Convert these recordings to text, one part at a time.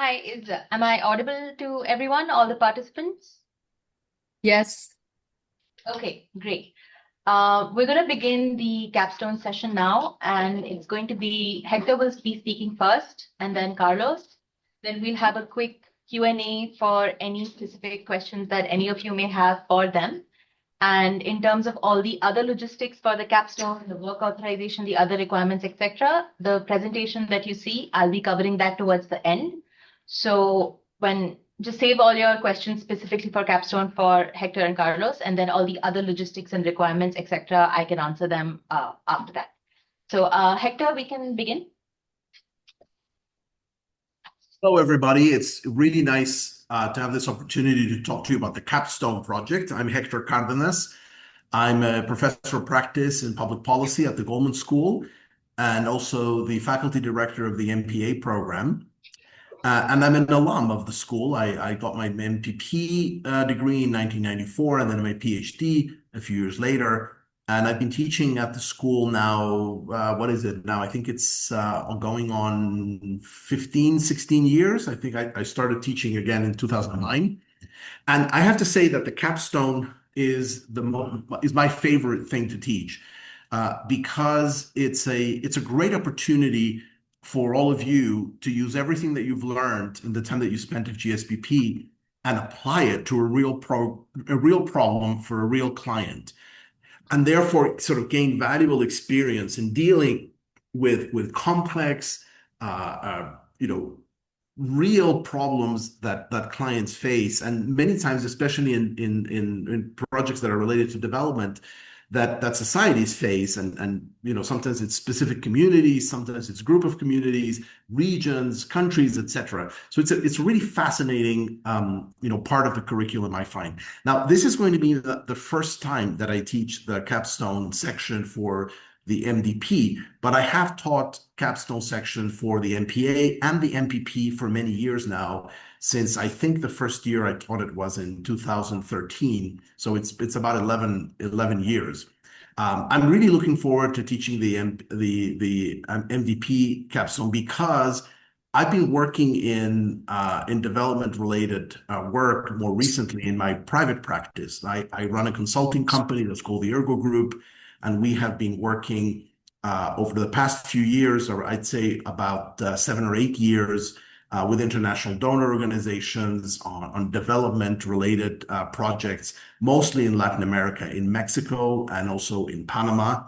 Hi, am I audible to everyone, all the participants? Yes. Okay, great. We're going to begin the capstone session now, and it's going to be Hector will be speaking first, and then Carlos. Then we'll have a quick Q&A for any specific questions that any of you may have for them. And in terms of all the other logistics for the capstone, the work authorization, the other requirements, etc., the presentation that you see, I'll be covering that towards the end. So just save all your questions specifically for capstone for Hector and Carlos, and then all the other logistics and requirements, etc., I can answer them after that. So Hector, we can begin. Hello, everybody. It's really nice to have this opportunity to talk to you about the Capstone project. I'm Hector Cardenas. I'm a professor of practice in public policy at the Goldman School and also the faculty director of the MPA program. And I'm an alum of the school. I got my MDP degree in 1994 and then my PhD a few years later. And I've been teaching at the school now, what is it now? I think it's going on 15, 16 years. I think I started teaching again in 2009. And I have to say that the capstone is my favorite thing to teach because it's a great opportunity for all of you to use everything that you've learned in the time that you spent at GSBP and apply it to a real problem for a real client, and therefore sort of gain valuable experience in dealing with complex, real problems that clients face, and many times, especially in projects that are related to development, that societies face, and sometimes it's specific communities, sometimes it's group of communities, regions, countries, etc. So it's a really fascinating part of the curriculum, I find. Now, this is going to be the first time that I teach the capstone section for the MDP, but I have taught capstone section for the MPA and the MPP for many years now, since I think the first year I taught it was in 2013. So it's about 11 years. I'm really looking forward to teaching the MDP capstone because I've been working in development related work more recently in my private practice. I run a consulting company that's called the Ergo Group, and we have been working over the past few years, or I'd say about 7 or 8 years, with international donor organizations on development-related projects, mostly in Latin America, in Mexico, and also in Panama.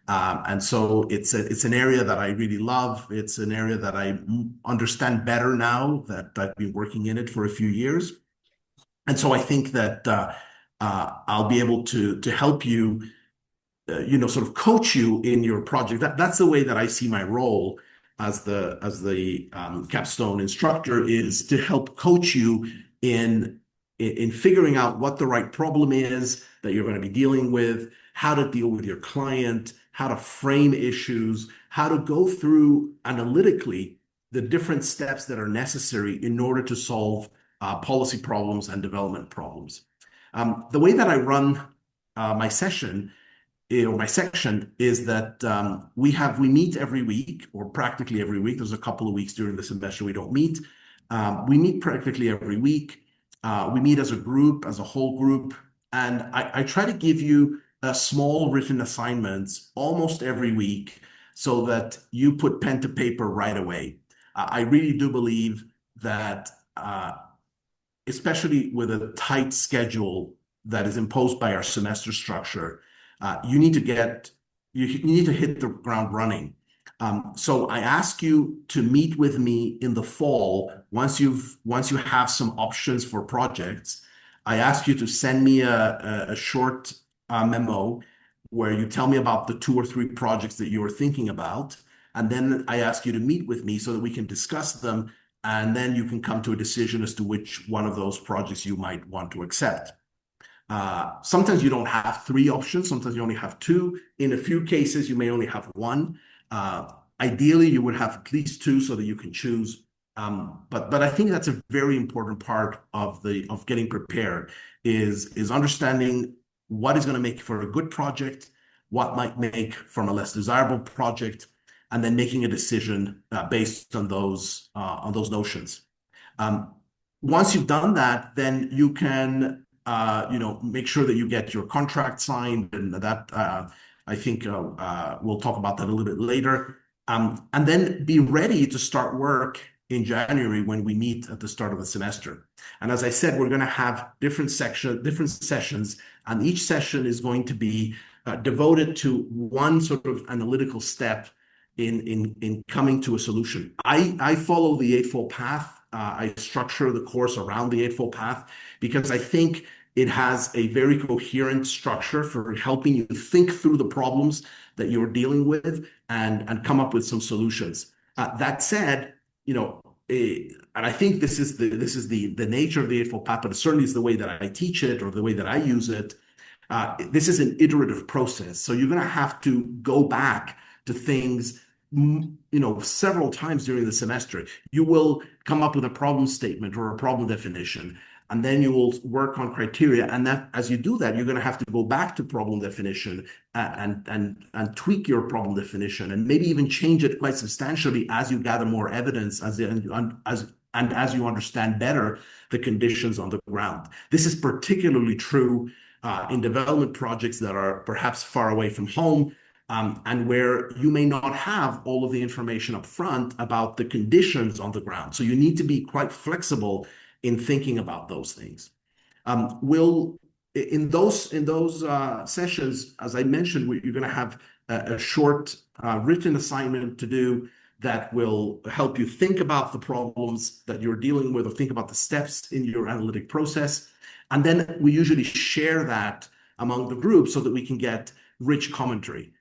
And so it's an area that I really love. It's an area that I understand better now that I've been working in it for a few years. And so I think that I'll be able to help you sort of coach you in your project. That's the way that I see my role as the capstone instructor, is to help coach you in figuring out what the right problem is that you're going to be dealing with, how to deal with your client, how to frame issues, how to go through analytically the different steps that are necessary in order to solve policy problems and development problems. The way that I run my session or my section is that we meet every week, or practically every week. There's a couple of weeks during the semester we don't meet. We meet practically every week. We meet as a group, as a whole group, and I try to give you small written assignments almost every week so that you put pen to paper right away. I really do believe that, especially with a tight schedule that is imposed by our semester structure, you need to hit the ground running. So I ask you to meet with me in the fall once you have some options for projects. I ask you to send me a short memo where you tell me about the 2 or 3 projects that you are thinking about, and then I ask you to meet with me so that we can discuss them, and then you can come to a decision as to which one of those projects you might want to accept. Sometimes you don't have 3 options. Sometimes you only have 2. In a few cases, you may only have 1. Ideally, you would have at least 2 so that you can choose. But I think that's a very important part of getting prepared is understanding what is going to make for a good project, what might make from a less desirable project, and then making a decision based on those notions. Um, Once you've done that, then you can make sure that you get your contract signed, and that I think we'll talk about that a little bit later. And then be ready to start work in January when we meet at the start of the semester. And as I said, we're going to have different sessions, and each session is going to be devoted to one sort of analytical step in coming to a solution. I follow the Eightfold Path. I structure the course around the Eightfold Path because I think it has a very coherent structure for helping you think through the problems that you're dealing with and come up with some solutions. That said, and I think this is the nature of the Eightfold Path, but it certainly is the way that I teach it or the way that I use it. This is an iterative process, so you're going to have to go back to things several times during the semester. You will come up with a problem statement or a problem definition, and then you will work on criteria. And that, as you do that, you're going to have to go back to problem definition and tweak your problem definition, and maybe even change it quite substantially as you gather more evidence, as you understand better the conditions on the ground. This is particularly true in development projects that are perhaps far away from home, and where you may not have all of the information up front about the conditions on the ground. So you need to be quite flexible in thinking about those things. In those sessions, as I mentioned, you're going to have a short written assignment to do that will help you think about the problems that you're dealing with, or think about the steps in your analytic process. And then we usually share that among the group so that we can get rich commentary.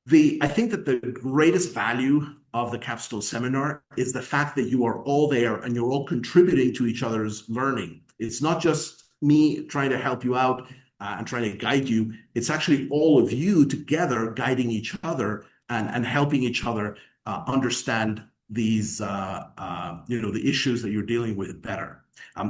I think that the greatest value of the Capstone seminar is the fact that you are all there and you're all contributing to each other's learning. It's not just me trying to help you out and trying to guide you. It's actually all of you together guiding each other and helping each other understand these, the issues that you're dealing with better.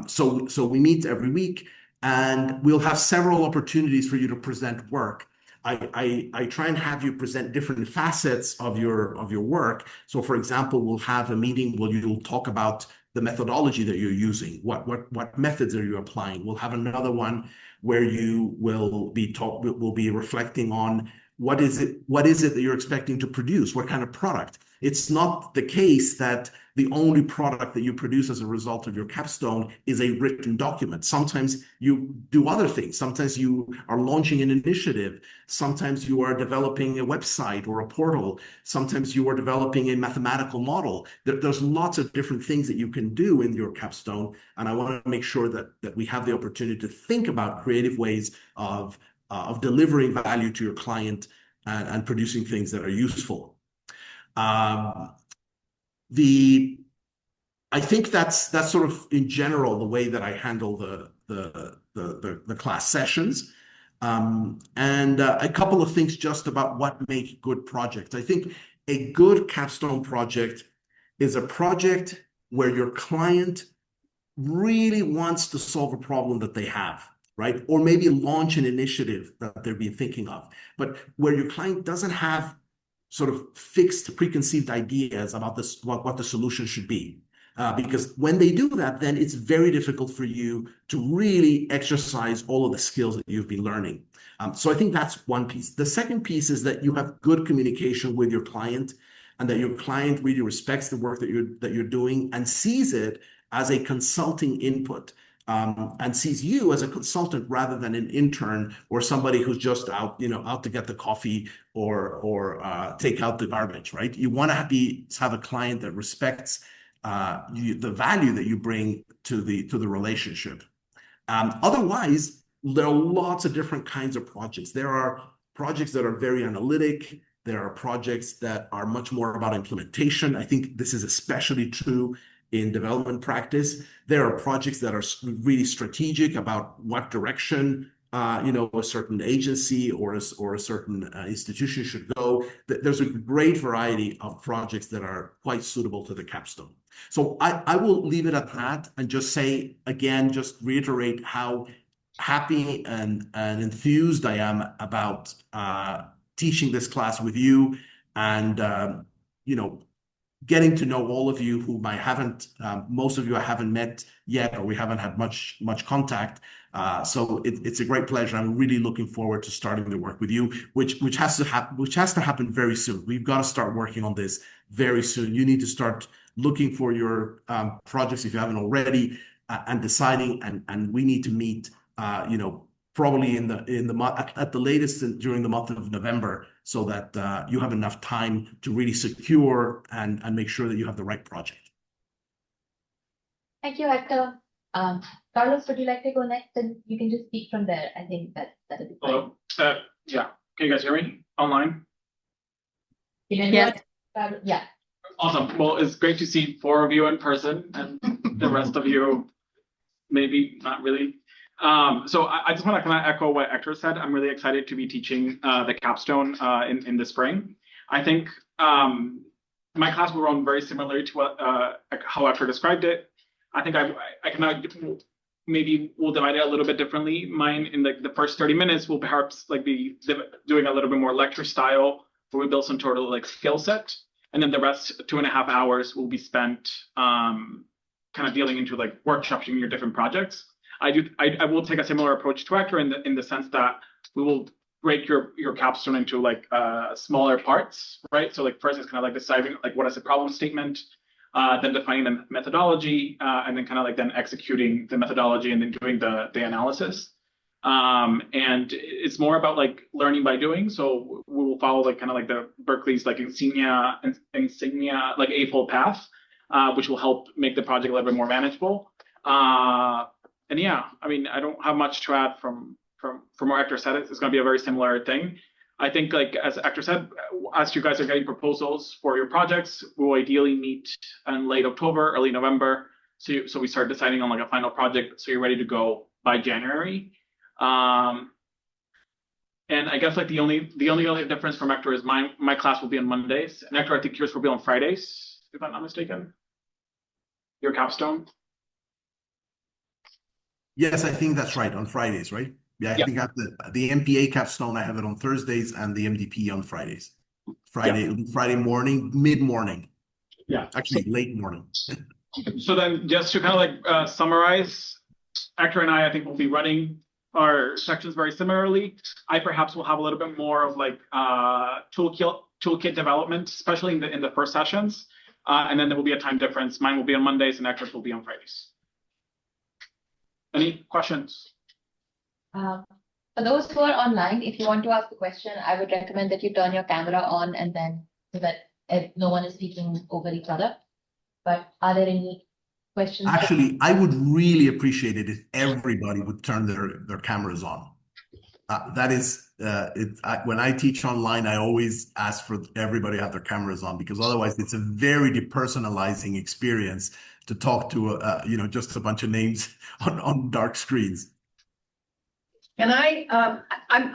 So we meet every week, and we'll have several opportunities for you to present work. I try and have you present different facets of your work. So, for example, we'll have a meeting where you'll talk about the methodology that you're using. What methods are you applying? We'll have another one where you will be reflecting on what is it that you're expecting to produce? What kind of product? It's not the case that the only product that you produce as a result of your capstone is a written document. Sometimes you do other things. Sometimes you are launching an initiative. Sometimes you are developing a website or a portal. Sometimes you are developing a mathematical model. There's lots of different things that you can do in your capstone. And I want to make sure that we have the opportunity to think about creative ways of delivering value to your client and producing things that are useful. I think that's sort of in general the way that I handle the class sessions. And a couple of things just about what make good projects. I think a good capstone project is a project where your client really wants to solve a problem that they have, right? Or maybe launch an initiative that they've been thinking of, but where your client doesn't have sort of fixed preconceived ideas about what the solution should be. Because when they do that, then it's very difficult for you to really exercise all of the skills that you've been learning. So I think that's one piece. The second piece is that you have good communication with your client, and that your client really respects the work that you're doing and sees it as a consulting input. And sees you as a consultant rather than an intern or somebody who's just out to get the coffee or take out the garbage, right? You want to have a client that respects the value that you bring to the relationship. Otherwise, there are lots of different kinds of projects. There are projects that are very analytic. There are projects that are much more about implementation. I think this is especially true in development practice. There are projects that are really strategic about what direction a certain agency or a certain institution should go. There's a great variety of projects that are quite suitable to the capstone. So I will leave it at that and just say, again, just reiterate how happy and enthused I am about teaching this class with you. And, getting to know all of you whom I haven't, most of you I haven't met yet, or we haven't had much contact. So it's a great pleasure. I'm really looking forward to starting the work with you, which has to happen very soon. We've got to start working on this very soon. You need to start looking for your projects if you haven't already, and deciding. And we need to meet, probably in the month at the latest during the month of November, so that you have enough time to really secure and make sure that you have the right project. Thank you, Hector. Carlos, would you like to go next? And you can just speak from there. I think that'll be fine. Hello. Yeah. Can you guys hear me online? Yes. Yeah. Awesome. Well, it's great to see 4 of you in person, and the rest of you maybe not really. So I just want to kind of echo what Hector said. I'm really excited to be teaching the capstone in the spring. I think my class will run very similarly to what how Hector described it. I think I can maybe we'll divide it a little bit differently. Mine in the first 30 minutes will perhaps be doing a little bit more lecture style, where we build some sort of skill set, and then the rest 2.5 hours will be spent kind of dealing into workshopping your different projects. I will take a similar approach to Hector in the sense that we will break your capstone into smaller parts, right? So first it's kind of deciding what is the problem statement, then defining the methodology, and then kind of then executing the methodology and then doing the analysis. And it's more about learning by doing. So we will follow the Berkeley's insignia eightfold path, which will help make the project a little bit more manageable. And yeah, I mean, I don't have much to add from what Hector said. It's going to be a very similar thing. I think, as Hector said, as you guys are getting proposals for your projects, we'll ideally meet in late October, early November. So we start deciding on a final project, so you're ready to go by January. And I guess the only other difference from Hector is my class will be on Mondays, and Hector, I think yours will be on Fridays, if I'm not mistaken. Your capstone. Yes, I think that's right, on Fridays, right? Yeah, I think I have the MPA capstone, I have it on Thursdays, and the MDP on Fridays. Friday morning, mid-morning. Yeah. Actually, late morning. So then just to kind of summarize, Hector and I think will be running our sections very similarly. I perhaps will have a little bit more of toolkit development, especially in the first sessions. And then there will be a time difference. Mine will be on Mondays and Hector's will be on Fridays. Any questions? For those who are online, if you want to ask a question, I would recommend that you turn your camera on, and then so that no one is speaking over each other. But are there any questions? Actually, I would really appreciate it if everybody would turn their cameras on. That is, when I teach online, I always ask for everybody to have their cameras on, because otherwise it's a very depersonalizing experience to talk to, just a bunch of names on dark screens. And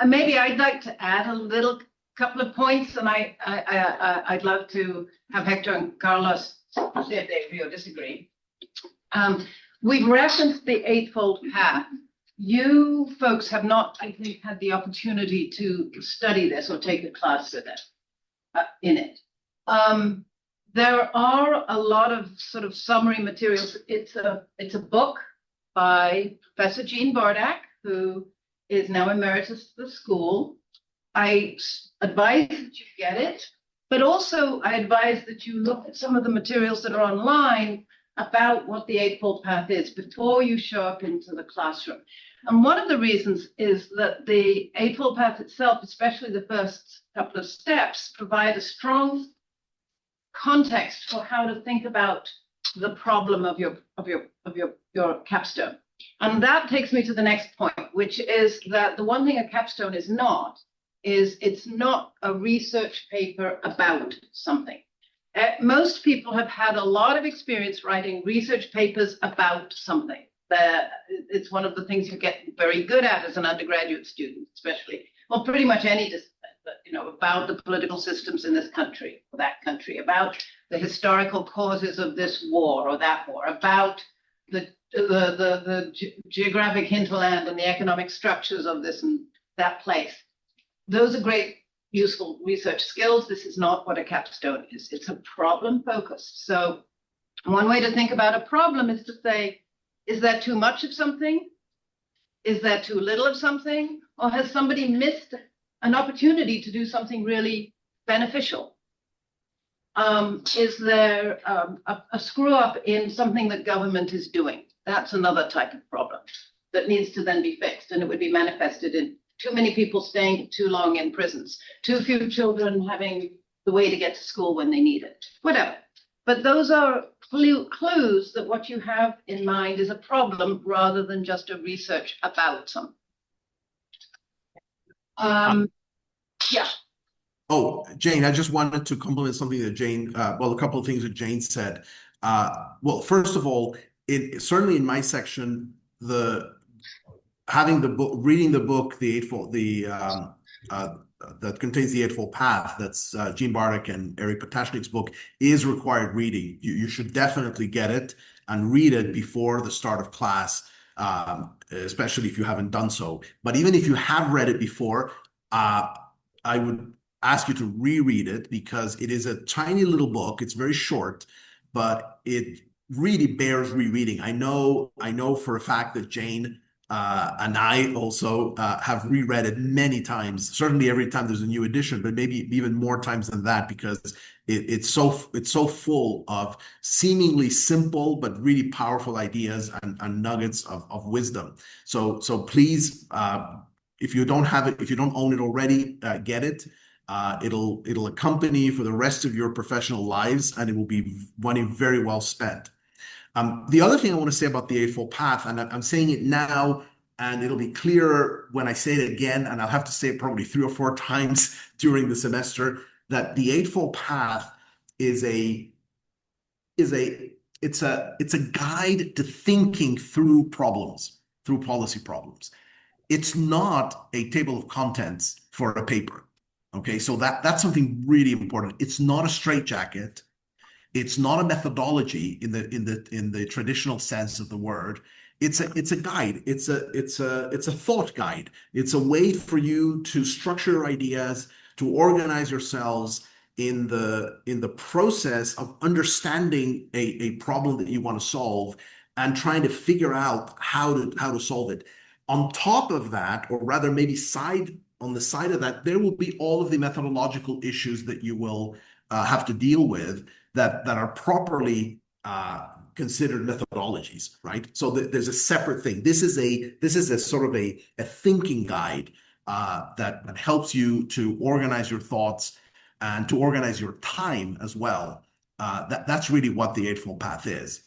maybe I'd like to add a couple of points, and I'd love to have Hector and Carlos say if they agree or disagree. We've referenced the eightfold path. You folks have not, I think, had the opportunity to study this or take a class with it, in it. There are a lot of sort of summary materials. It's a book by Professor Jean Bardak, who is now emeritus of the school. I advise that you get it, but also I advise that you look at some of the materials that are online about what the Eightfold Path is before you show up into the classroom. And one of the reasons is that the Eightfold Path itself, especially the first couple of steps, provide a strong context for how to think about the problem of your capstone. And that takes me to the next point, which is that the one thing a capstone is not, is it's not a research paper about something. Most people have had a lot of experience writing research papers about something. It's one of the things you get very good at as an undergraduate student, especially, well, pretty much any discipline, about the political systems in this country or that country, about the historical causes of this war or that war, about the geographic hinterland and the economic structures of this and that place. Those are great useful research skills. This is not what a capstone is. It's a problem focused. So one way to think about a problem is to say, is that too much of something? Is that too little of something? Or has somebody missed an opportunity to do something really beneficial? Is there a screw up in something that government is doing? That's another type of problem that needs to then be fixed. And it would be manifested in too many people staying too long in prisons, too few children having the way to get to school when they need it, whatever. But those are clues that what you have in mind is a problem rather than just a research about something. Yeah. Oh, Jane, I just wanted to compliment something that Jane, well, a couple of things that Jane said. Well, first of all, certainly in my section, having the book, reading the book, that contains the Eightfold Path, that's Gene Bartek and Eric Potashnik's book, is required reading. You should definitely get it and read it before the start of class, especially if you haven't done so. But even if you have read it before, I would ask you to reread it because it is a tiny little book. It's very short, but it really bears rereading. I know for a fact that Jane and I also have reread it many times, certainly every time there's a new edition, but maybe even more times than that, because it's so full of seemingly simple but really powerful ideas and nuggets of wisdom. So please, if you don't have it, if you don't own it already, get it. It'll accompany you for the rest of your professional lives, and it will be money very well spent. The other thing I want to say about the Eightfold Path, and I'm saying it now, and it'll be clearer when I say it again, and I'll have to say it probably 3 or 4 times during the semester, that the Eightfold Path is a guide to thinking through problems, through policy problems. It's not a table of contents for a paper. Okay, so that's something really important. It's not a straitjacket. It's not a methodology in the traditional sense of the word. It's a guide. It's a thought guide. It's a way for you to structure your ideas, to organize yourselves in the process of understanding a problem that you want to solve and trying to figure out how to solve it. On top of that, or rather maybe on the side of that, there will be all of the methodological issues that you will have to deal with that are properly considered methodologies, right? So there's a separate thing. This is a sort of a thinking guide that helps you to organize your thoughts and to organize your time as well. That's really what the Eightfold Path is.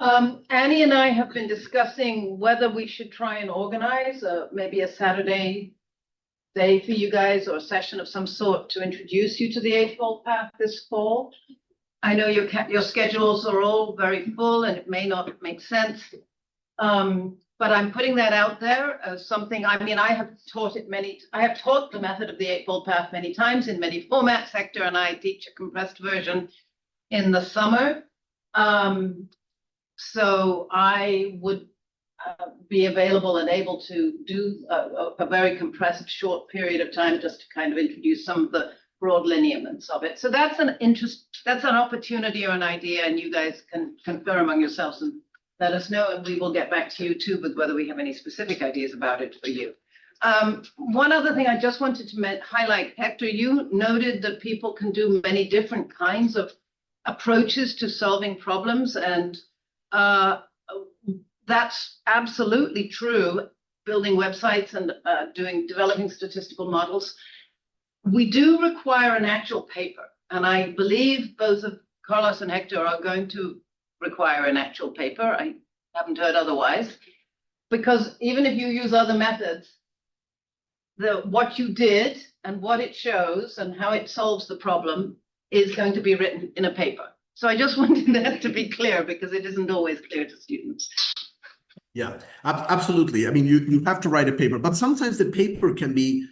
Annie and I have been discussing whether we should try and organize maybe a Saturday day for you guys, or a session of some sort to introduce you to the Eightfold Path this fall. I know your schedules are all very full and it may not make sense, but I'm putting that out there as something. I mean, I have taught the method of the Eightfold Path many times in many formats. Hector and I teach a compressed version in the summer. So I would be available and able to do a very compressed short period of time just to kind of introduce some of the broad lineaments of it. So that's an opportunity or an idea, and you guys can confer among yourselves and let us know, and we will get back to you too with whether we have any specific ideas about it for you. One other thing I just wanted to highlight, Hector, you noted that people can do many different kinds of approaches to solving problems, and that's absolutely true. Building websites and developing statistical models. We do require an actual paper, and I believe both of Carlos and Hector are going to require an actual paper. I haven't heard otherwise, because even if you use other methods, what you did and what it shows and how it solves the problem is going to be written in a paper. So I just wanted that to be clear, because it isn't always clear to students. Yeah, absolutely. I mean, you have to write a paper, but sometimes the paper can be,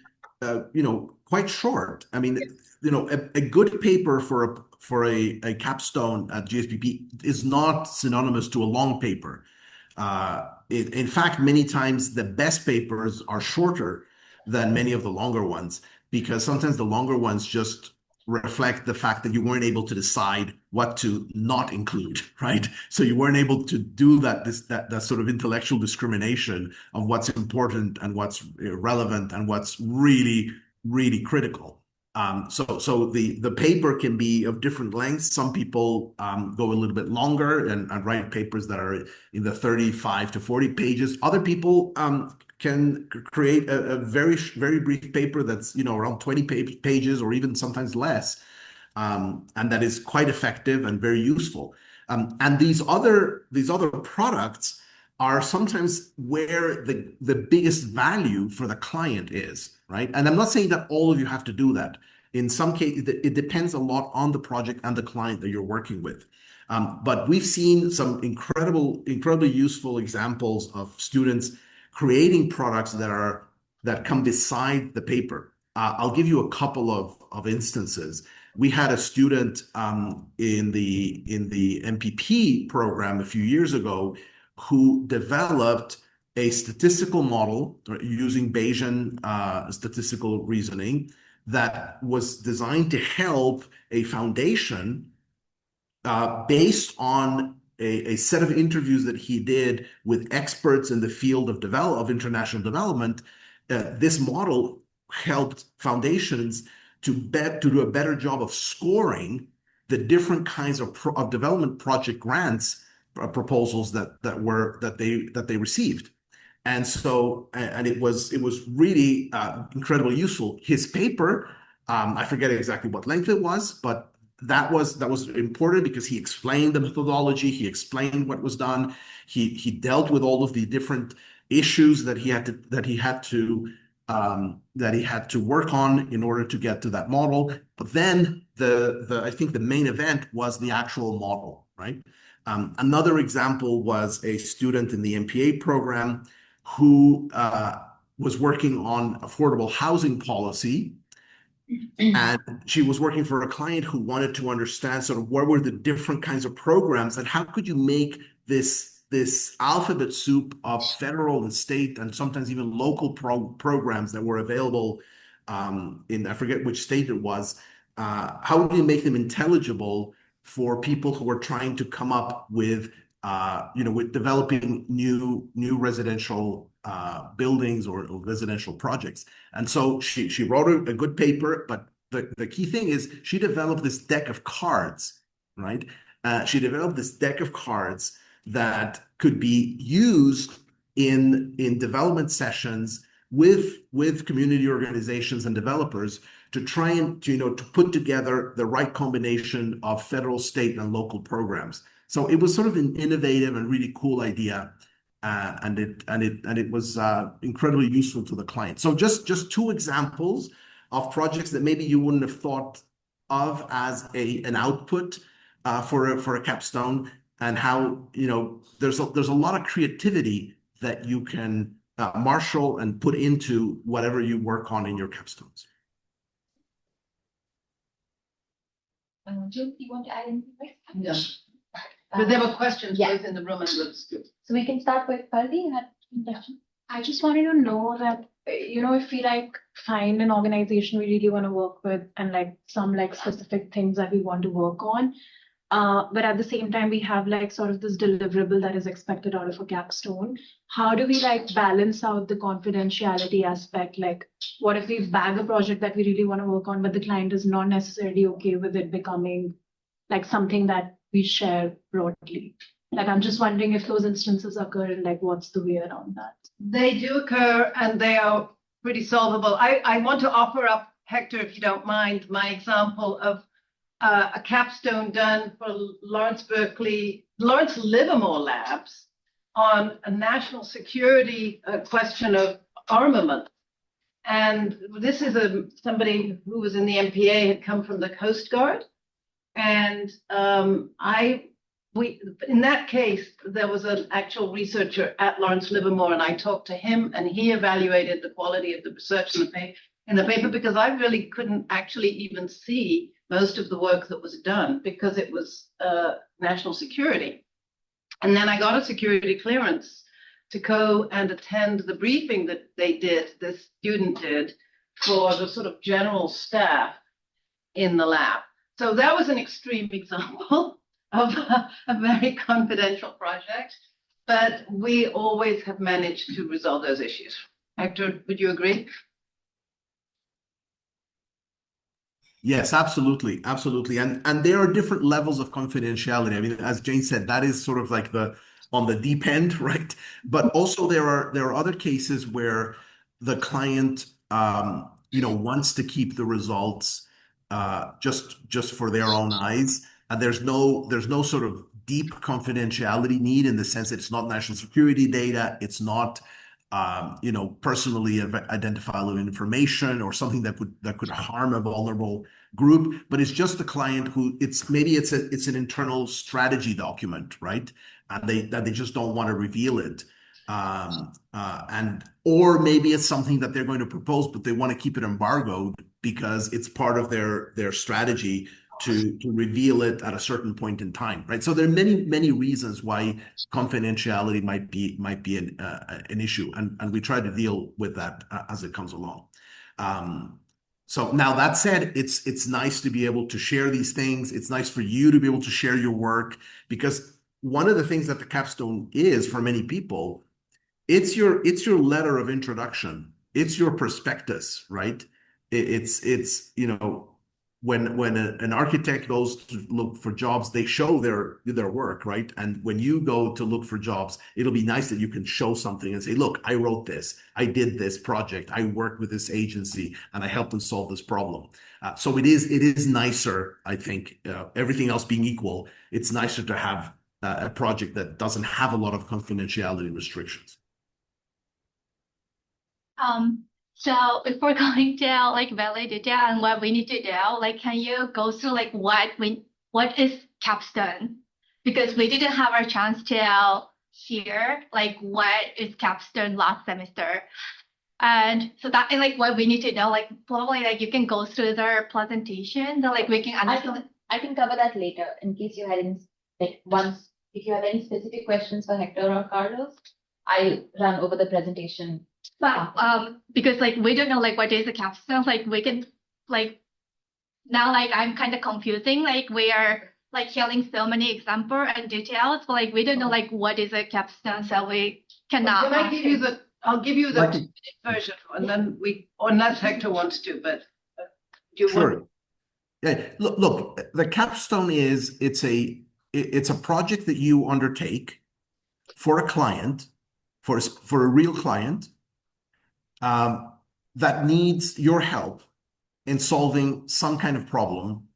quite short. I mean, a good paper for a capstone at GSPP is not synonymous to a long paper. In fact, many times the best papers are shorter, than many of the longer ones, because sometimes the longer ones just reflect the fact that you weren't able to decide what to not include, right? So you weren't able to do that sort of intellectual discrimination of what's important and what's relevant and what's really, really critical. So the paper can be of different lengths. Some people go a little bit longer and write papers that are in the 35 to 40 pages. Other people can create a very, very brief paper that's, around 20 pages or even sometimes less. And that is quite effective and very useful. And these other products are sometimes where the biggest value for the client is, right? And I'm not saying that all of you have to do that. In some cases, it depends a lot on the project and the client that you're working with. But we've seen some incredibly useful examples of students creating products that come beside the paper. I'll give you a couple of instances. We had a student in the MPP program a few years ago who developed a statistical model using Bayesian statistical reasoning that was designed to help a foundation based on a set of interviews that he did with experts in the field of international development. This model helped foundations to do a better job of scoring the different kinds of development project grants proposals that they received. And so, and it was really incredibly useful. His paper, I forget exactly what length it was, but that was important because he explained the methodology, he explained what was done, he dealt with all of the different issues that he had to work on in order to get to that model. But then I think the main event was the actual model, right? Another example was a student in the MPA program who was working on affordable housing policy. And she was working for a client who wanted to understand sort of what were the different kinds of programs and how could you make this alphabet soup of federal and state and sometimes even local programs that were available I forget which state it was. How do you make them intelligible for people who are trying to come up with with developing new residential buildings or residential projects? And so she wrote a good paper, but the key thing is she developed this deck of cards, right? She developed this deck of cards that could be used in development sessions with community organizations and developers to try and to put together the right combination of federal, state, and local programs. So it was sort of an innovative and really cool idea, and it was incredibly useful to the client. So just two examples of projects that maybe you wouldn't have thought of as an output for a capstone, and how there's a lot of creativity that you can marshal and put into whatever you work on in your capstones. Jill, you want to add anything? Yeah. But there were questions Yeah. both in the room and that's good. So we can start with Paldi. You had a question? I just wanted to know that, if we find an organization we really want to work with and some specific things that we want to work on. But at the same time, we have sort of this deliverable that is expected out of a capstone. How do we balance out the confidentiality aspect? What if we bag a project that we really want to work on, but the client is not necessarily okay with it becoming something that we share broadly? I'm just wondering if those instances occur and what's the way around that? They do occur and they are pretty solvable. I want to offer up, Hector, if you don't mind, my example of a capstone done for Lawrence Livermore Labs on a national security question of armament. And this is somebody who was in the MPA, had come from the Coast Guard. And in that case, there was an actual researcher at Lawrence Livermore, and I talked to him, and he evaluated the quality of the research in the paper, because I really couldn't actually even see most of the work that was done because it was national security. And then I got a security clearance to go and attend the briefing that this student did for the sort of general staff in the lab. So that was an extreme example of a very confidential project, but we always have managed to resolve those issues. Hector, would you agree? Yes, absolutely, absolutely. And there are different levels of confidentiality. I mean, as Jane said, that is sort of like the on the deep end, right? But also there are other cases where the client wants to keep the results just for their own eyes. And there's no sort of deep confidentiality need in the sense that it's not national security data, it's not personally identifiable information or something that could harm a vulnerable group, but it's just the client who it's an internal strategy document, right? And they just don't want to reveal it. Or maybe it's something that they're going to propose, but they want to keep it embargoed because it's part of their strategy to reveal it at a certain point in time, right? So there are many reasons why confidentiality might be an issue, and we try to deal with that as it comes along. So now that said, it's nice to be able to share these things. It's nice for you to be able to share your work, because one of the things that the capstone is for many people, it's your letter of introduction. It's your prospectus, right? It's when an architect goes to look for jobs, they show their work, right? And when you go to look for jobs, it'll be nice that you can show something and say, look, I wrote this, I did this project, I worked with this agency, and I helped them solve this problem. So it is nicer, I think, everything else being equal, it's nicer to have a project that doesn't have a lot of confidentiality restrictions. So before going to like valid detail and what we need to do, like can you go through like what is Capstone? Because we didn't have our chance to hear like what is Capstone last semester. And so that is like what we need to know. Like probably like you can go through their presentation, so like we can understand. I can cover that later in case you had any if you have any specific questions for Hector or Carlos, I'll run over the presentation. But because like we don't know like what is a capstone, like we can like now like I'm kind of confusing, like we are like hearing so many example and details, but like we don't know like what is a capstone, so we cannot. I'll give you the version, and then unless Hector wants to, but do you want? Sure. Yeah. Look, the capstone it's a project that you undertake for a client, for a real client, that needs your help in solving some kind of problem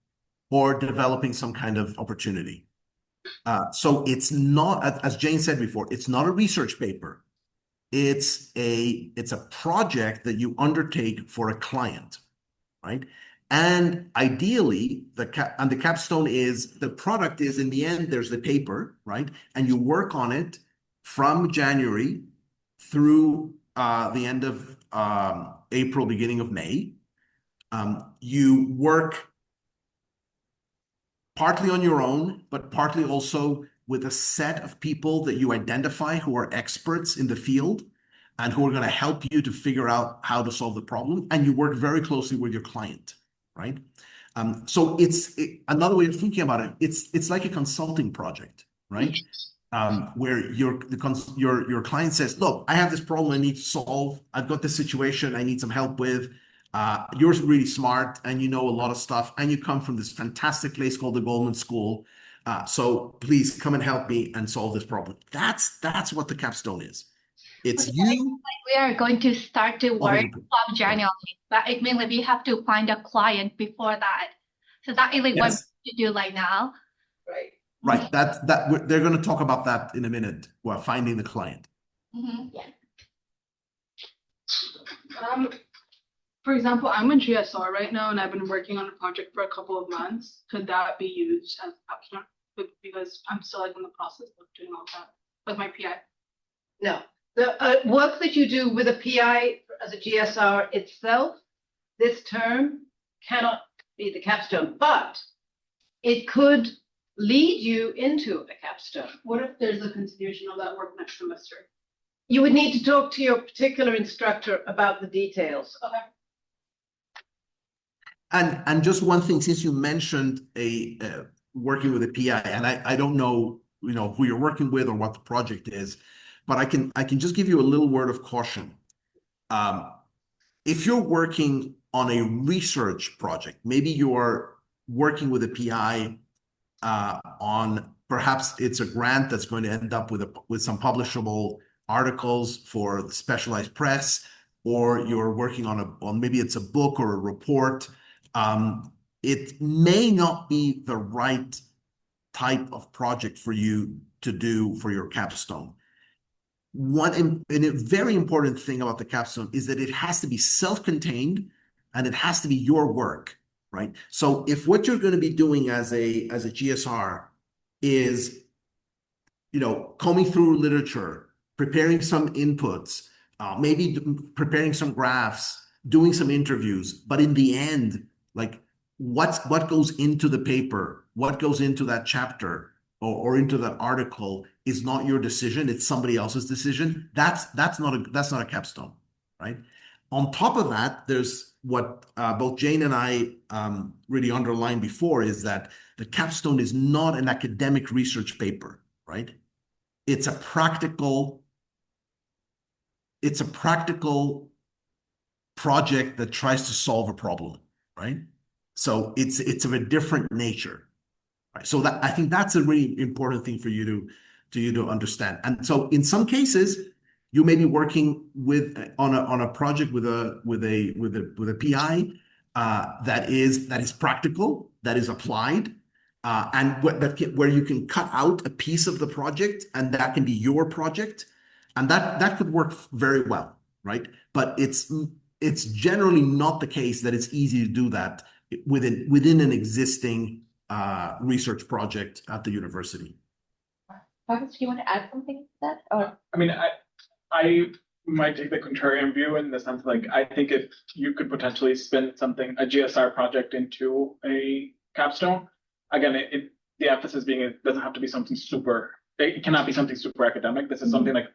or developing some kind of opportunity. So it's not, as Jane said before, it's not a research paper. It's a project that you undertake for a client, right? And ideally, the capstone is the product is in the end, there's the paper, right? And you work on it from January through the end of April, beginning of May. You work partly on your own, but partly also with a set of people that you identify who are experts in the field and who are going to help you to figure out how to solve the problem. And you work very closely with your client, right? So another way of thinking about it. It's like a consulting project, right? Where your client says, look, I have this problem I need to solve. I've got this situation I need some help with. You're really smart and you know a lot of stuff, and you come from this fantastic place called the Goldman School. So please come and help me and solve this problem. That's what the capstone is. It's you. We are going to start to work from January, but it means like we have to find a client before that. So that is like what we do right now. Right. Right. They're going to talk about that in a minute. Well, finding the client. Mm-hmm. Yeah. For example, I'm a GSR right now, and I've been working on a project for a couple of months. Could that be used as capstone? Because I'm still like in the process of doing all that with my PI. No, the work that you do with a PI as a GSR itself, this term cannot be the capstone, but it could lead you into a capstone. What if there's a continuation of that work next semester? You would need to talk to your particular instructor about the details. And just one thing, since you mentioned working with a PI, and I don't know, who you're working with or what the project is, but I can just give you a little word of caution. If you're working on a research project, maybe you're working with a PI on perhaps it's a grant that's going to end up with some publishable articles for the specialized press, or you're working on maybe it's a book or a report. It may not be the right type of project for you to do for your capstone. And a very important thing about the capstone is that it has to be self-contained and it has to be your work, right? So if what you're going to be doing as a GSR is, combing through literature, preparing some inputs, maybe preparing some graphs, doing some interviews, but in the end, like what goes into the paper, what goes into that chapter or into that article is not your decision, it's somebody else's decision. That's not a capstone, right? On top of that, there's what both Jane and I really underlined before, is that the capstone is not an academic research paper, right? It's a practical project that tries to solve a problem, right? So it's of a different nature, right? So I think that's a really important thing for you to understand. And so in some cases, you may be working on a project with a PI that is practical, that is applied, and where you can cut out a piece of the project, and that can be your project, and that could work very well, right? But it's generally not the case that it's easy to do that within an existing research project at the university. Marcus, do you want to add something to that? Or I mean, I might take the contrarian view in the sense, like, I think if you could potentially spin a GSR project into a capstone, again, the emphasis being it doesn't have to be something it cannot be something super academic. This is something like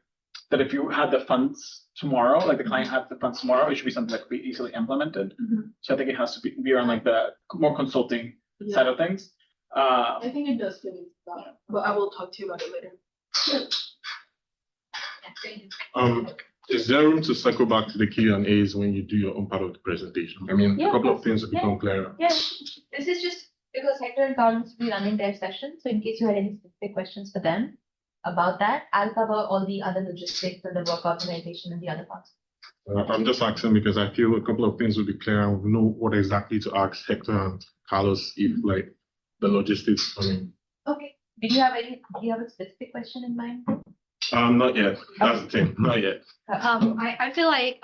that if you had the funds tomorrow, like the client had the funds tomorrow, it should be something that could be easily implemented. So I think it has to be around like the more consulting side of things. I think it does fit into that, but I will talk to you about it later. Is there room to circle back to the Q&As when you do your own part of the presentation? I mean, a couple of things will become clearer. Yeah, this is just because Hector and Carlos will be running their session. So in case you had any specific questions for them about that, I'll cover all the other logistics and the work organization and the other parts. I'm just asking because I feel a couple of things will be clear and we'll know what exactly to ask Hector and Carlos if like the logistics. I mean. Okay. Do you have a specific question in mind? Not yet. That's the thing. Not yet. I feel like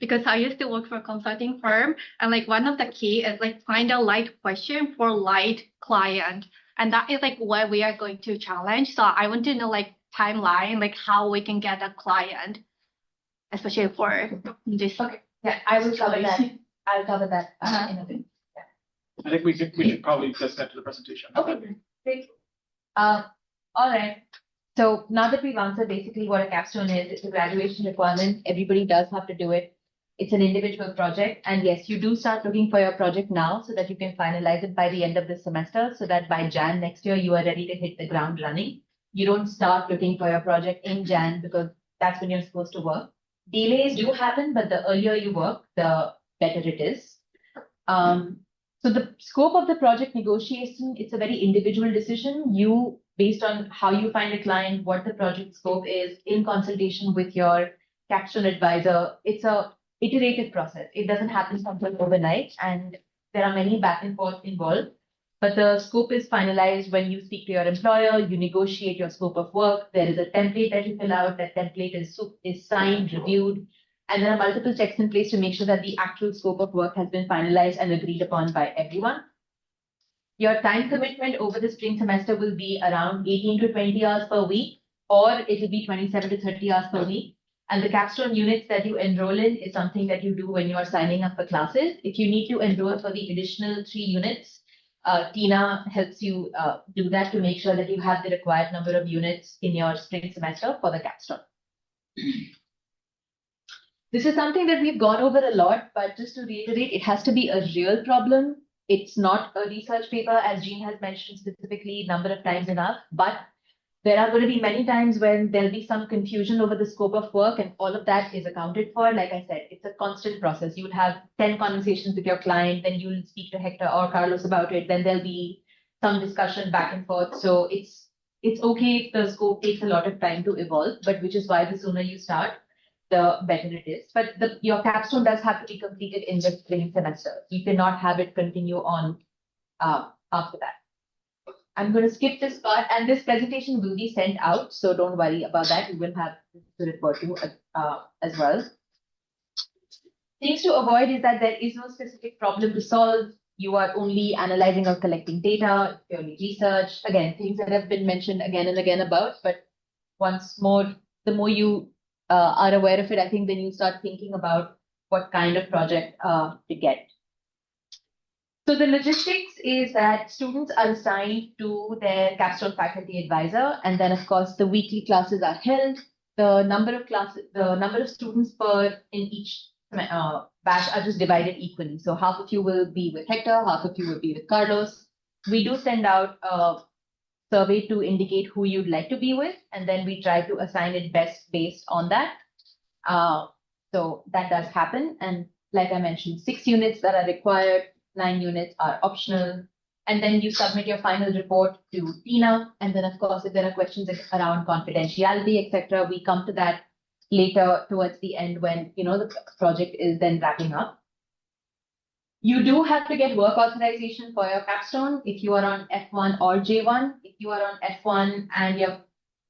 because I used to work for a consulting firm, and like one of the key is like find a light question for light client, and that is like what we are going to challenge. So I want to know like timeline, like how we can get a client, especially for this. Okay. Yeah, I will cover that. I'll cover that in a bit. Yeah. I think we should probably just get to the presentation. Okay, great. All right. So now that we've answered basically what a capstone is, it's a graduation requirement. Everybody does have to do it. It's an individual project. And yes, you do start looking for your project now so that you can finalize it by the end of this semester, so that by Jan next year, you are ready to hit the ground running. You don't start looking for your project in Jan because that's when you're supposed to work. Delays do happen, but the earlier you work, the better it is. So the scope of the project negotiation, it's a very individual decision. You, based on how you find a client, what the project scope is, in consultation with your capstone advisor, it's a iterative process. It doesn't happen something overnight, and there are many back and forth involved. But the scope is finalized when you speak to your employer, you negotiate your scope of work. There is a template that you fill out. That template is signed, reviewed, and there are multiple checks in place to make sure that the actual scope of work has been finalized and agreed upon by everyone. Your time commitment over the spring semester will be around 18 to 20 hours per week, or it will be 27 to 30 hours per week. And the capstone units that you enroll in is something that you do when you are signing up for classes. If you need to enroll for the additional 3 units, Tina helps you do that to make sure that you have the required number of units in your spring semester for the capstone. This is something that we've gone over a lot, but just to reiterate, it has to be a real problem. It's not a research paper, as Jean has mentioned specifically number of times enough, but there are going to be many times when there'll be some confusion over the scope of work, and all of that is accounted for. Like I said, it's a constant process. You would have 10 conversations with your client, then you'll speak to Hector or Carlos about it, then there'll be some discussion back and forth. So it's okay if the scope takes a lot of time to evolve, but which is why the sooner you start, the better it is. But your capstone does have to be completed in the spring semester. You cannot have it continue on after that. I'm going to skip this part, and this presentation will be sent out, so don't worry about that. We will have to refer to as well. Things to avoid is that there is no specific problem to solve. You are only analyzing or collecting data, purely research. Again, things that have been mentioned again and again about, but once more, the more you are aware of it, I think then you start thinking about what kind of project to get. So the logistics is that students are assigned to their capstone faculty advisor, and then of course the weekly classes are held. The number of students in each batch are just divided equally. So half of you will be with Hector, half of you will be with Carlos. We do send out a survey to indicate who you'd like to be with, and then we try to assign it best based on that. So that does happen. And like I mentioned, 6 units that are required, 9 units are optional. And then you submit your final report to Tina. And then of course, if there are questions around confidentiality, etc., we come to that later towards the end when, the project is then wrapping up. You do have to get work authorization for your capstone if you are on F1 or J1. If you are on F1 and your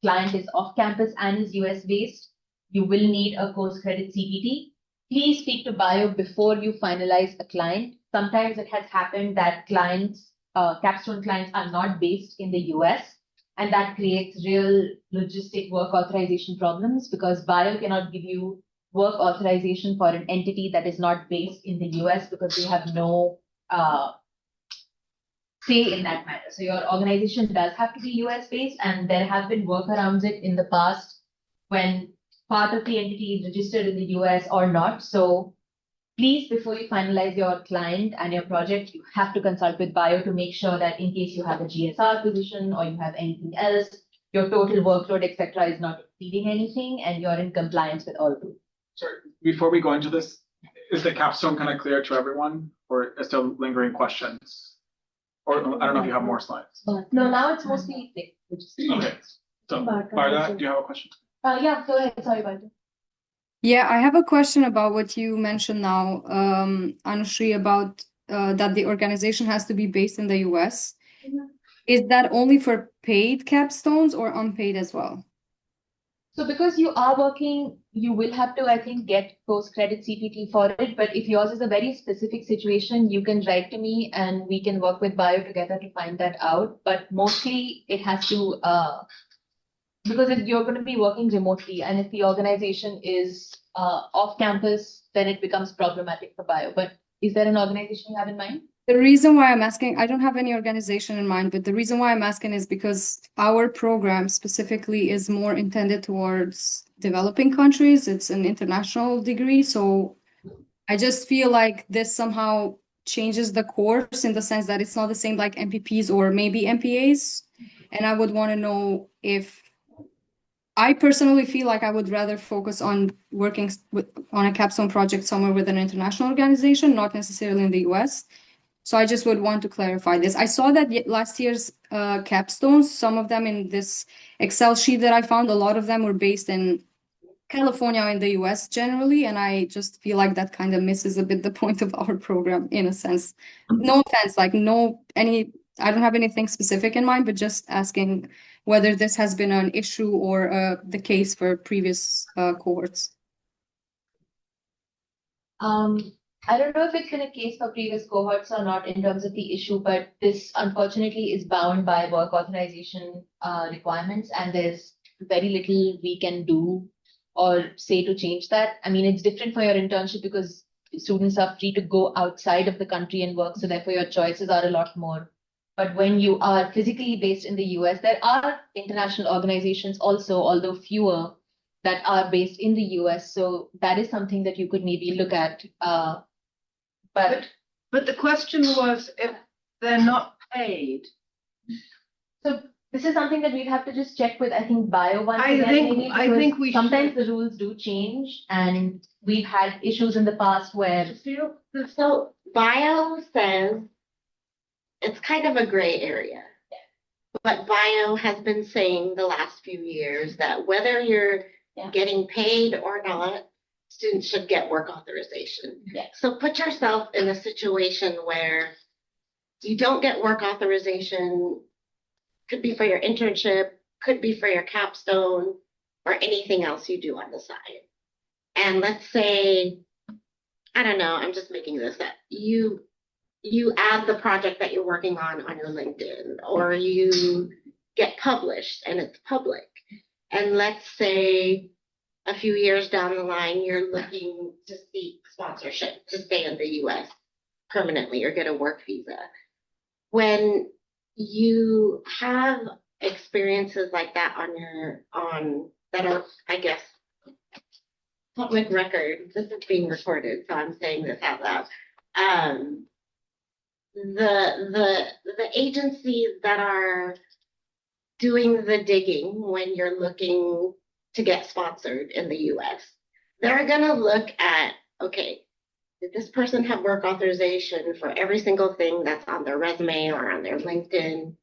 client is off campus and is US based, you will need a course credit CPT. Please speak to Bio before you finalize a client. Sometimes it has happened that capstone clients are not based in the US, and that creates real logistic work authorization problems because Bio cannot give you work authorization for an entity that is not based in the US because they have no say in that matter. So your organization does have to be US based, and there have been workarounds it in the past when part of the entity is registered in the US or not. So please, before you finalize your client and your project, you have to consult with Bio to make sure that in case you have a GSR position or you have anything else, your total workload, etc., is not exceeding anything and you're in compliance with all rules. Sorry, before we go into this, is the capstone kind of clear to everyone, or is still lingering questions? Or I don't know if you have more slides. No, now it's mostly thick. Okay. So, Varda, do you have a question? Yeah, go ahead. Sorry about it. Yeah, I have a question about what you mentioned now, Anushri, about that the organization has to be based in the US. Mm-hmm. Is that only for paid capstones or unpaid as well? So because you are working, you will have to, I think, get post-credit CPT for it. But if yours is a very specific situation, you can write to me and we can work with Bio together to find that out. But mostly it has to, because you're going to be working remotely, and if the organization is off campus, then it becomes problematic for Bio. But is there an organization you have in mind? The reason why I'm asking, I don't have any organization in mind, but the reason why I'm asking is because our program specifically is more intended towards developing countries. It's an international degree. So I just feel like this somehow changes the course in the sense that it's not the same like MPPs or maybe MPAs. And I would want to know if I personally feel like I would rather focus on working on a capstone project somewhere with an international organization, not necessarily in the US. So I just would want to clarify this. I saw that last year's capstones, some of them in this Excel sheet that I found, a lot of them were based in California or in the US generally. And I just feel like that kind of misses a bit the point of our program in a sense. No offense, I don't have anything specific in mind, but just asking whether this has been an issue or the case for previous cohorts. I don't know if it's been a case for previous cohorts or not in terms of the issue, but this unfortunately is bound by work authorization requirements, and there's very little we can do or say to change that. I mean, it's different for your internship because students are free to go outside of the country and work, so therefore your choices are a lot more. But when you are physically based in the US, there are international organizations also, although fewer, that are based in the US. So that is something that you could maybe look at. But But the question was if they're not paid. so this is something that we'd have to just check with, I think, Bio once I again, think- maybe, I because think we sometimes should. the rules do change, and we've had issues in the past where So bio says it's kind of a gray area. But bio has been saying the last few years that whether you're Yeah. getting paid or not, students should get work authorization. Yeah. So put yourself in a situation where you don't get work authorization, could be for your internship, could be for your capstone, or anything else you do on the side. And let's say, I don't know, I'm just making this up. You add the project that you're working on your LinkedIn, or you get published and it's public. And let's say a few years down the line, you're looking to seek sponsorship to stay in the US permanently or get a work visa. When you have experiences like that that are, I guess, public record, this is being recorded, so I'm saying this out loud. The agencies that are doing the digging when you're looking to get sponsored in the US, they're gonna look at, okay, did this person have work authorization for every single thing that's on their resume or on their LinkedIn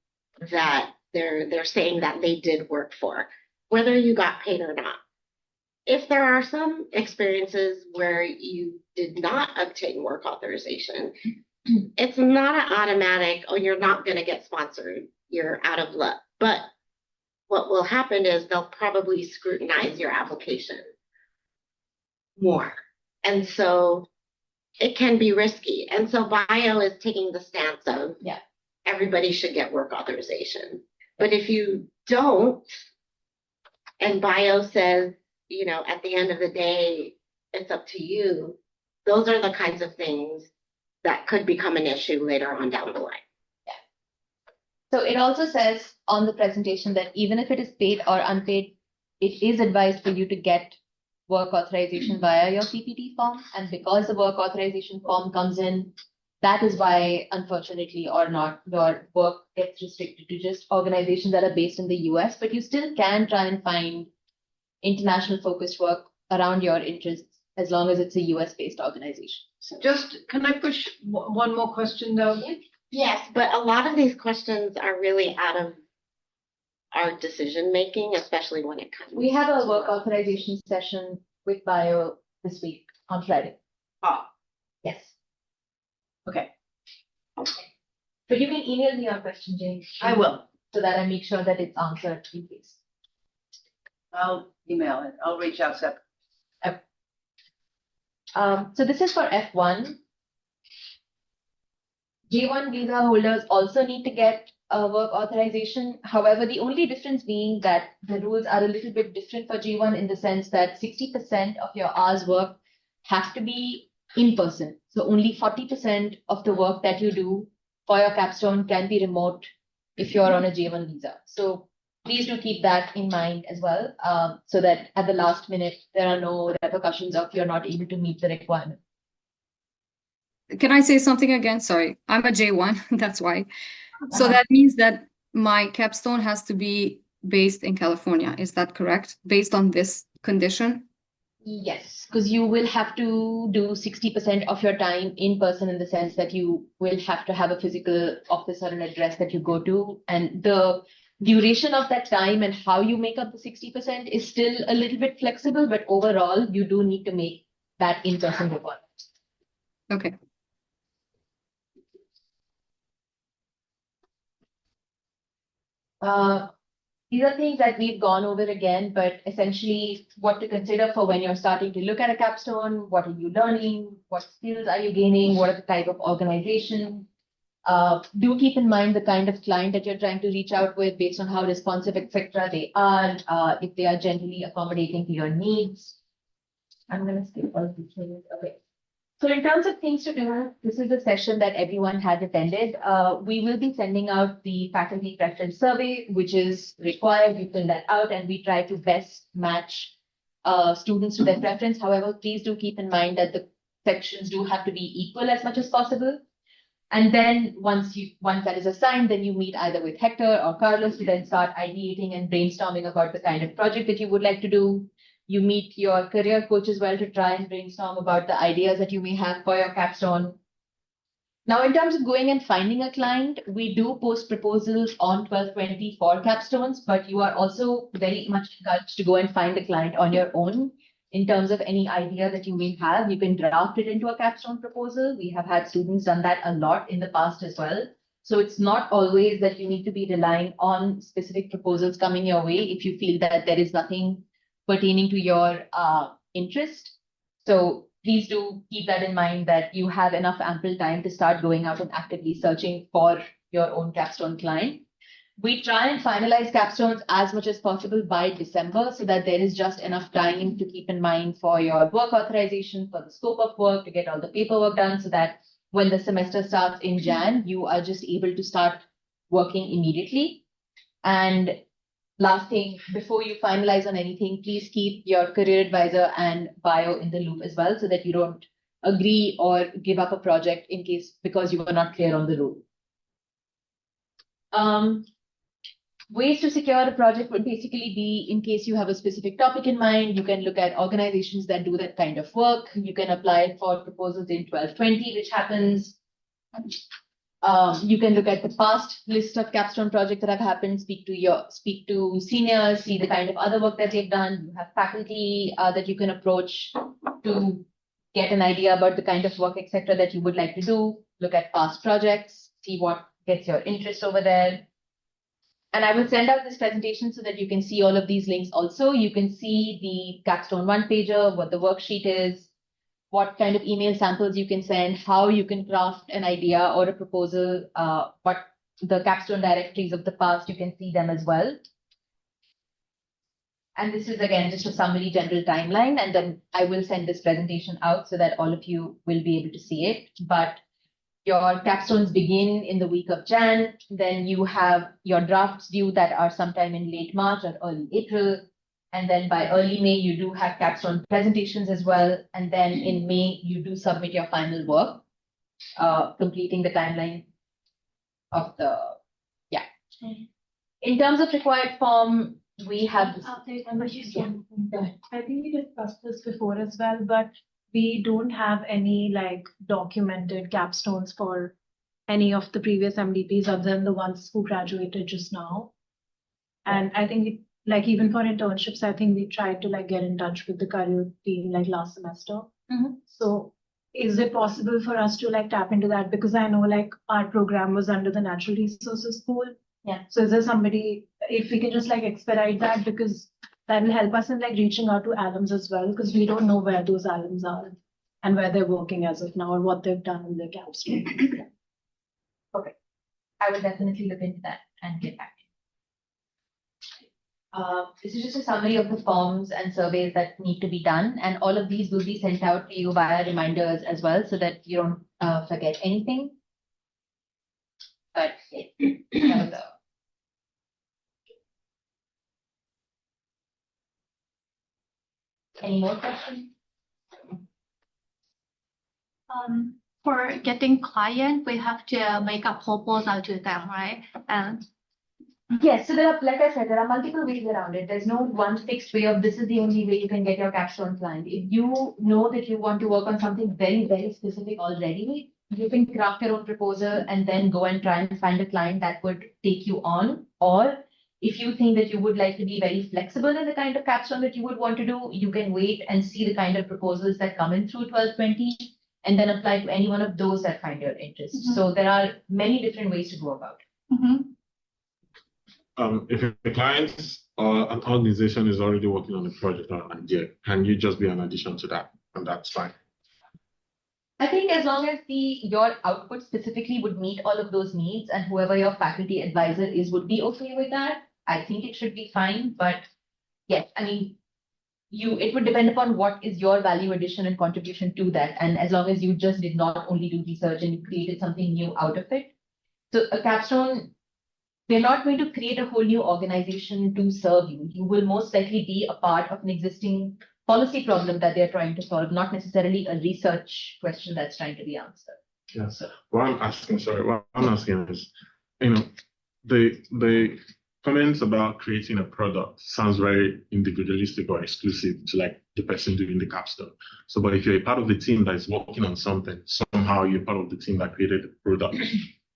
that they're saying that they did work for, whether you got paid or not. If there are some experiences where you did not obtain work authorization, it's not an automatic, oh, you're not going to get sponsored, you're out of luck. But what will happen is they'll probably scrutinize your application more. And so it can be risky. And so bio is taking the stance of, Yeah. everybody should get work authorization. But if you don't, and bio says, at the end of the day, it's up to you, those are the kinds of things that could become an issue later on down the line. So it also says on the presentation that even if it is paid or unpaid, it is advised for you to get work authorization via your PPT form. And because the work authorization form comes in, that is why, unfortunately or not, your work gets restricted to just organizations that are based in the US, but you still can try and find international focused work around your interests as long as it's a US based organization. Just, can I push one more question though? Yes, but a lot of these questions are really out of our decision making, especially when it comes. We have a to work authorization session with Bio this week on Friday. Ah, Yes. okay, But you can email me your question, Jane. I will. So that I make sure that it's answered in case. I'll email it. I'll reach out separately. So this is for F1. J1 visa holders also need to get a work authorization. However, the only difference being that the rules are a little bit different for J1 in the sense that 60% of your hours work have to be in person. So only 40% of the work that you do for your capstone can be remote if you're on a J1 visa. So please do keep that in mind as well, so that at the last minute, there are no repercussions of you're not able to meet the requirement. Can I say something again? Sorry, I'm a J1, that's why. So that means that my capstone has to be based in California. Is that correct? Based on this condition? Yes, because you will have to do 60% of your time in person in the sense that you will have to have a physical office or an address that you go to. And the duration of that time and how you make up the 60% is still a little bit flexible, but overall, you do need to make that in-person requirement. Okay. These are things that we've gone over again, but essentially what to consider for when you're starting to look at a capstone. What are you learning? What skills are you gaining? What are the type of organization? Do keep in mind the kind of client that you're trying to reach out with based on how responsive, etc. they are, if they are generally accommodating to your needs. I'm going to skip all these things. Okay. So in terms of things to do, this is a session that everyone has attended. We will be sending out the faculty preference survey, which is required. We fill that out and we try to best match students to their preference. However, please do keep in mind that the sections do have to be equal as much as possible. And then once that is assigned, then you meet either with Hector or Carlos to then start ideating and brainstorming about the kind of project that you would like to do. You meet your career coach as well to try and brainstorm about the ideas that you may have for your capstone. Now, in terms of going and finding a client, we do post proposals on 1220 for capstones, but you are also very much encouraged to go and find a client on your own. In terms of any idea that you may have, you can draft it into a capstone proposal. We have had students done that a lot in the past as well. So it's not always that you need to be relying on specific proposals coming your way if you feel that there is nothing pertaining to your interest. So please do keep that in mind, that you have enough ample time to start going out and actively searching for your own capstone client. We try and finalize capstones as much as possible by December so that there is just enough time to keep in mind for your work authorization, for the scope of work, to get all the paperwork done so that when the semester starts in Jan, you are just able to start working immediately. And last thing, before you finalize on anything, please keep your career advisor and bio in the loop as well so that you don't agree or give up a project in case because you were not clear on the rule. Ways to secure a project would basically be, in case you have a specific topic in mind, you can look at organizations that do that kind of work. You can apply for proposals in 1220, which happens. You can look at the past list of capstone projects that have happened, speak to seniors, see the kind of other work that they've done. You have faculty that you can approach to get an idea about the kind of work, etc., that you would like to do. Look at past projects, see what gets your interest over there. And I will send out this presentation so that you can see all of these links also. You can see the capstone one-pager, what the worksheet is, what kind of email samples you can send, how you can craft an idea or a proposal, what the capstone directories of the past, you can see them as well. And this is again just a summary general timeline, and then I will send this presentation out so that all of you will be able to see it. But your capstones begin in the week of Jan, then you have your drafts due that are sometime in late March or early April. And then by early May, you do have capstone presentations as well. And then in May, you do submit your final work, completing the timeline of the, yeah. In terms of required form, we have. I think we discussed this before as well, but we don't have any like documented capstones for any of the previous MDPs other than the ones who graduated just now. And I think like even for internships, I think we tried to like get in touch with the career team like last semester. So is it possible for us to like tap into that? Because I know like our program was under the Natural Resources Pool. Yeah. So is there somebody, if we can just like expedite that, because that will help us in like reaching out to alums as well, because we don't know where those alums are and where they're working as of now or what they've done in their capstone. Okay. I will definitely look into that and get back to you. This is just a summary of the forms and surveys that need to be done, and all of these will be sent out to you via reminders as well so that you don't forget anything. But yeah, any more questions? For getting client, we have to make a proposal to them, right? And Yes, so there are, like I said, there are multiple ways around it. There's no one fixed way of this is the only way you can get your capstone client. If you know that you want to work on something very, very specific already, you can craft your own proposal and then go and try and find a client that would take you on. Or if you think that you would like to be very flexible in the kind of capstone that you would want to do, you can wait and see the kind of proposals that come in through 1220 and then apply to any one of those that find your interest. So there are many different ways to go about it. If a client or an organization is already working on a project or an idea, can you just be an addition to that? And that's fine. I think as long as your output specifically would meet all of those needs and whoever your faculty advisor is would be okay with that, I think it should be fine. But yes, I mean, it would depend upon what is your value addition and contribution to that. And as long as you just did not only do research and you created something new out of it. So a capstone, they're not going to create a whole new organization to serve you. You will most likely be a part of an existing policy problem that they're trying to solve, not necessarily a research question that's trying to be answered. Yeah. What I'm asking is, the comments about creating a product sounds very individualistic or exclusive to like the person doing the capstone. So, but if you're a part of the team that is working on something, somehow you're part of the team that created the product,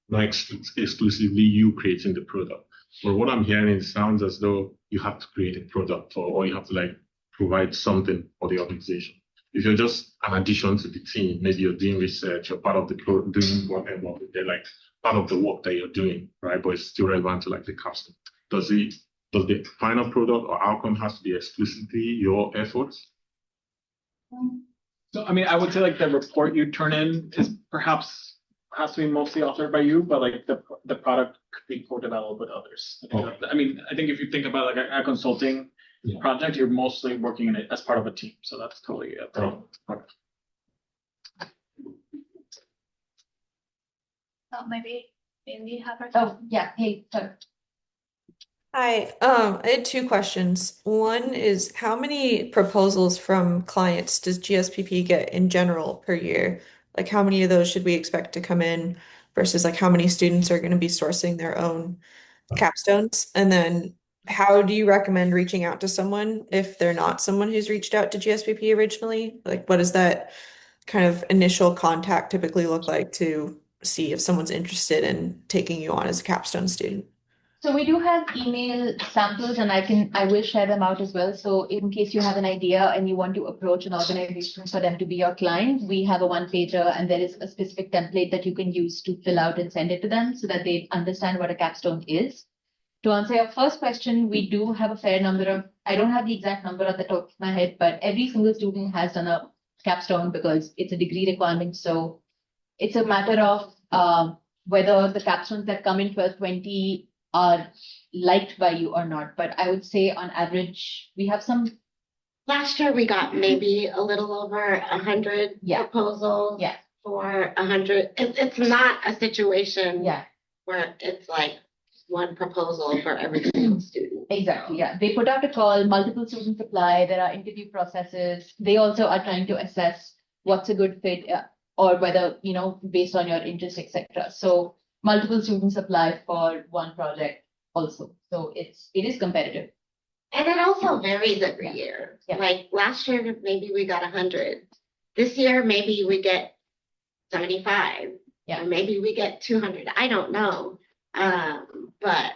not exclusively you creating the product. But what I'm hearing, it sounds as though you have to create a product or you have to like provide something for the organization. If you're just an addition to the team, maybe you're doing research, you're part of the doing whatever, they're like part of the work that you're doing, right? But it's still relevant to like the capstone. Does the final product or outcome has to be exclusively your efforts? So, I mean, I would say like the report you turn in is perhaps has to be mostly authored by you, but like the product could be co-developed with others. Okay. I mean, I think if you think about like a consulting project, you're mostly working in it as part of a team. So that's totally it. Okay. Maybe we have our. Oh, yeah. Hey, sorry. Hi, I had two questions. One is how many proposals from clients does GSPP get in general per year? Like how many of those should we expect to come in versus like how many students are going to be sourcing their own capstones? And then how do you recommend reaching out to someone if they're not someone who's reached out to GSPP originally? Like what does that kind of initial contact typically look like to see if someone's interested in taking you on as a capstone student? So we do have email samples and I will share them out as well. So in case you have an idea and you want to approach an organization for them to be your client, we have a one-pager and there is a specific template that you can use to fill out and send it to them so that they understand what a capstone is. To answer your first question, we do have a fair number of, I don't have the exact number at the top of my head, but every single student has done a capstone because it's a degree requirement. So it's a matter of whether the capstones that come in 1220 are liked by you or not. But I would say on average, we have some. Last year, we got maybe a little over 100 proposals for 100. It's not a situation where it's like one proposal for every single student. Exactly, yeah. They put out a call, multiple students apply, there are interview processes. They also are trying to assess what's a good fit or whether, based on your interest, etc. So multiple students apply for one project also. So it is competitive. And it also varies every year. Yeah. Like last year, maybe we got 100. This year, maybe we get 75. Yeah. Or maybe we get 200. I don't know. But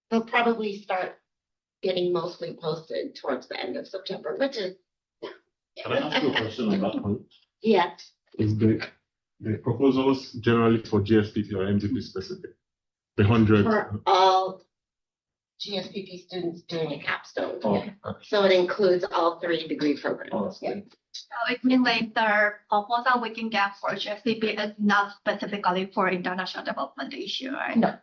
they'll probably start getting mostly posted towards the end of September, which is. Can I ask you a question on that point? Yeah. Is the proposals generally for GSPP or MDP specific? The 100. For all GSPP students doing a capstone. Okay. So it includes all 3 degree programs. Oh, Yeah. So it means like the proposal we can get for GSPP is not specifically for international development issue, right? No.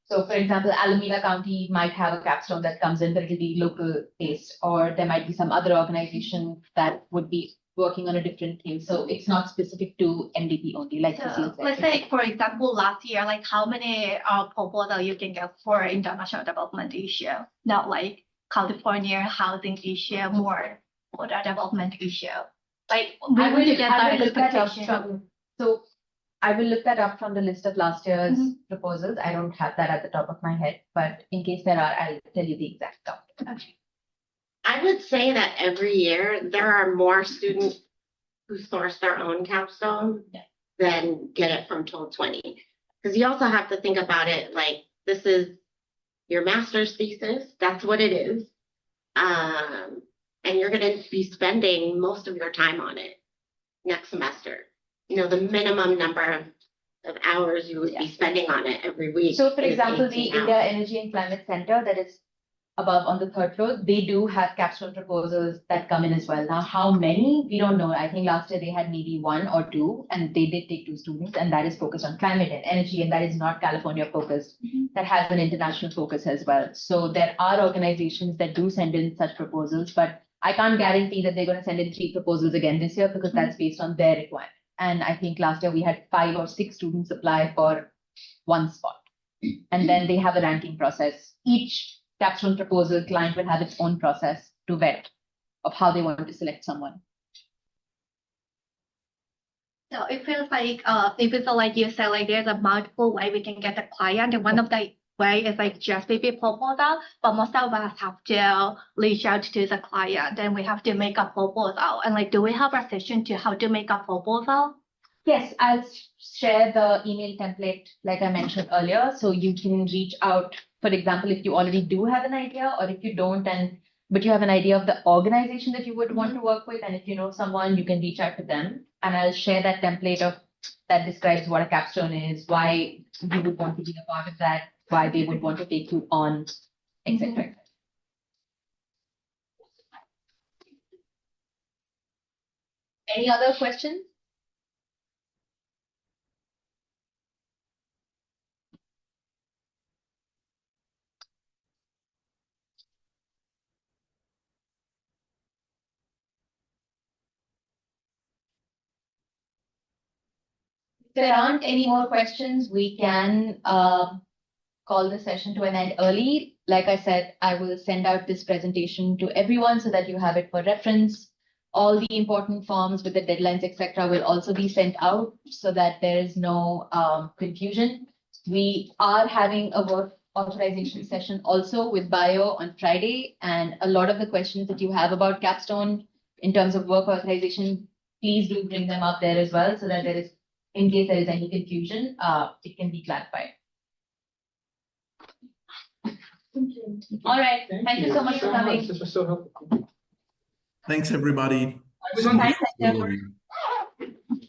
So for example, Alameda County might have a capstone that comes in, but it'll be local based, or there might be some other organization that would be working on a different thing. So it's not specific to MDP only, like So let's say, for example, last year, like how many proposal you can get for international development issue, not like California housing issue, more for the development issue. Like we I want to will, get I the will look that up expectation. so I will look that up from the list of last year's proposals. I don't have that at the top of my head, but in case there are, I'll tell you the exact count. Okay. I would say that every year there are more students who source their own capstone than get it from Toll 20. Because you also have to think about it like this is your master's thesis. That's what it is. And you're going to be spending most of your time on it next semester. The minimum number of hours you would be spending on it every week. So for is example, the 18 India hours. Energy and Climate Center that is above on the 3rd floor, they do have capstone proposals that come in as well. Now, how many? We don't know. I think last year they had maybe 1 or 2, and they did take 2 students, and that is focused on climate and energy, and that is not California focused. That has an international focus as well. So there are organizations that do send in such proposals, but I can't guarantee that they're going to send in 3 proposals again this year because that's based on their requirement. And I think last year we had 5 or 6 students apply for 1 spot. And then they have a ranking process. Each capstone proposal client will have its own process to vet of how they want to select someone. So it feels like if it's like you said, like there's a multiple way we can get a client, and one of the way is like just maybe proposal, but most of us have to reach out to the client and we have to make a proposal. And like, do we have a session to how to make a proposal? Yes, I'll share the email template like I mentioned earlier, so you can reach out. For example, if you already do have an idea, or if you don't, but you have an idea of the organization that you would want to work with, and if you know someone, you can reach out to them. And I'll share that template that describes what a capstone is, why you would want to be a part of that, why they would want to take you on, etc. Any other questions? If there aren't any more questions, we can call the session to an end early. Like I said, I will send out this presentation to everyone so that you have it for reference. All the important forms with the deadlines, etc., will also be sent out so that there is no confusion. We are having a work authorization session also with Bio on Friday, and a lot of the questions that you have about Capstone in terms of work authorization, please do bring them up there as well so that there is, in case there is any confusion, it can be clarified. All right. Thank you so much for coming. This was so helpful. Thanks, everybody. Thanks, See you.